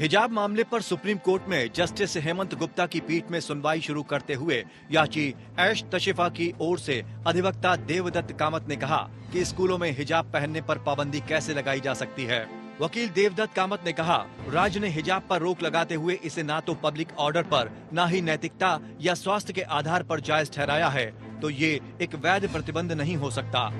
हिजाब मामले पर सुप्रीम कोर्ट में जस्टिस हेमंत गुप्ता की पीठ में सुनवाई शुरू करते हुए याची ऐश तशिफा की ओर से अधिवक्ता देवदत्त कामत ने कहा कि स्कूलों में हिजाब पहनने पर पाबंदी कैसे लगाई जा सकती है। वकील देवदत्त कामत ने कहा, राज्य ने हिजाब पर रोक लगाते हुए इसे ना तो पब्लिक ऑर्डर पर, न ही नैतिकता या स्वास्थ्य के आधार पर जायज ठहराया है, तो ये एक वैध प्रतिबंध नहीं हो सकता।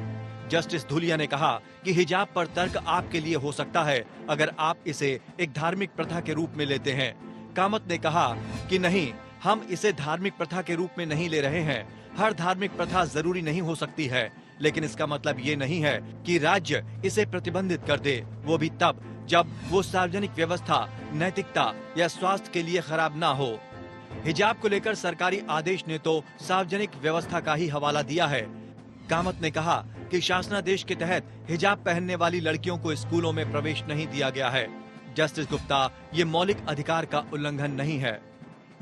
जस्टिस धुलिया ने कहा कि हिजाब पर तर्क आपके लिए हो सकता है अगर आप इसे एक धार्मिक प्रथा के रूप में लेते हैं। कामत ने कहा कि नहीं, हम इसे धार्मिक प्रथा के रूप में नहीं ले रहे हैं। हर धार्मिक प्रथा जरूरी नहीं हो सकती है, लेकिन इसका मतलब ये नहीं है कि राज्य इसे प्रतिबंधित कर दे, वो भी तब जब वो सार्वजनिक व्यवस्था, नैतिकता या स्वास्थ्य के लिए खराब ना हो। हिजाब को लेकर सरकारी आदेश ने तो सार्वजनिक व्यवस्था का ही हवाला दिया है। कामत ने कहा कि शासनादेश के तहत हिजाब पहनने वाली लड़कियों को स्कूलों में प्रवेश नहीं दिया गया है। जस्टिस गुप्ता, ये मौलिक अधिकार का उल्लंघन नहीं है।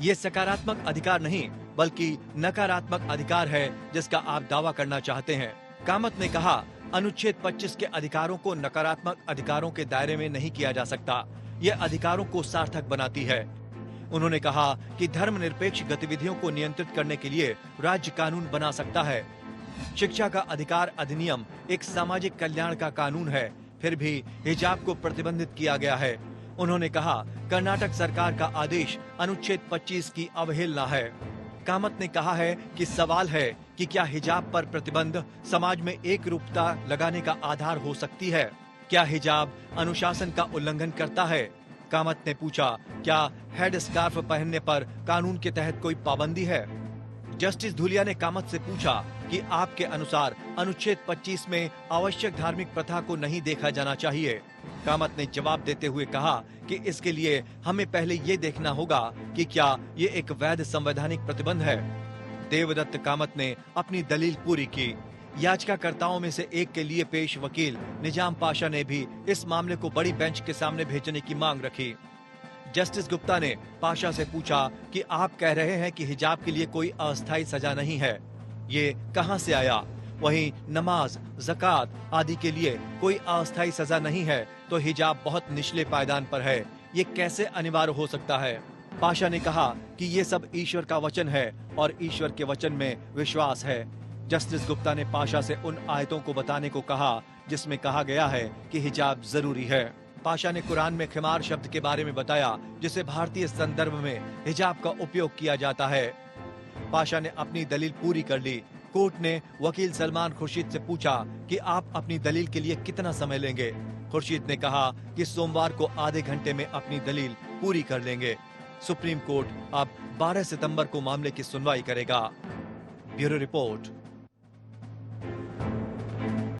ये सकारात्मक अधिकार नहीं बल्कि नकारात्मक अधिकार है जिसका आप दावा करना चाहते हैं। कामत ने कहा, अनुच्छेद 25 के अधिकारों को नकारात्मक अधिकारों के दायरे में नहीं किया जा सकता। ये अधिकारों को सार्थक बनाती है। उन्होंने कहा कि धर्मनिरपेक्ष गतिविधियों को नियंत्रित करने के लिए राज्य कानून बना सकता है। शिक्षा का अधिकार अधिनियम एक सामाजिक कल्याण का कानून है, फिर भी हिजाब को प्रतिबंधित किया गया है। उन्होंने कहा, कर्नाटक सरकार का आदेश अनुच्छेद 25 की अवहेलना है। कामत ने कहा है कि सवाल है कि क्या हिजाब पर प्रतिबंध समाज में एक रूपता लगाने का आधार हो सकती है? क्या हिजाब अनुशासन का उल्लंघन करता है? कामत ने पूछा, क्या हेड स्कार्फ पहनने पर कानून के तहत कोई पाबंदी है? जस्टिस धुलिया ने कामत से पूछा कि आपके अनुसार अनुच्छेद 25 में आवश्यक धार्मिक प्रथा को नहीं देखा जाना चाहिए। कामत ने जवाब देते हुए कहा कि इसके लिए हमें पहले ये देखना होगा कि क्या ये एक वैध संवैधानिक प्रतिबंध है। देवदत्त कामत ने अपनी दलील पूरी की। याचिकाकर्ताओं में से एक के लिए पेश वकील निजाम पाशा ने भी इस मामले को बड़ी बेंच के सामने भेजने की मांग रखी। जस्टिस गुप्ता ने पाशा से पूछा कि आप कह रहे हैं कि हिजाब के लिए कोई अस्थायी सजा नहीं है, ये कहां से आया? वहीं नमाज, ज़कात आदि के लिए कोई अस्थायी सजा नहीं है, तो हिजाब बहुत निचले पायदान पर है, ये कैसे अनिवार्य हो सकता है? पाशा ने कहा कि ये सब ईश्वर का वचन है और ईश्वर के वचन में विश्वास है। जस्टिस गुप्ता ने पाशा से उन आयतों को बताने को कहा जिसमें कहा गया है कि हिजाब जरूरी है। पाशा ने कुरान में खिमार शब्द के बारे में बताया, जिसे भारतीय संदर्भ में हिजाब का उपयोग किया जाता है। पाशा ने अपनी दलील पूरी कर ली। कोर्ट ने वकील सलमान खुर्शीद से पूछा कि आप अपनी दलील के लिए कितना समय लेंगे। खुर्शीद ने कहा कि सोमवार को आधे घंटे में अपनी दलील पूरी कर लेंगे। सुप्रीम कोर्ट अब 12 सितंबर को मामले की सुनवाई करेगा। Bureau report.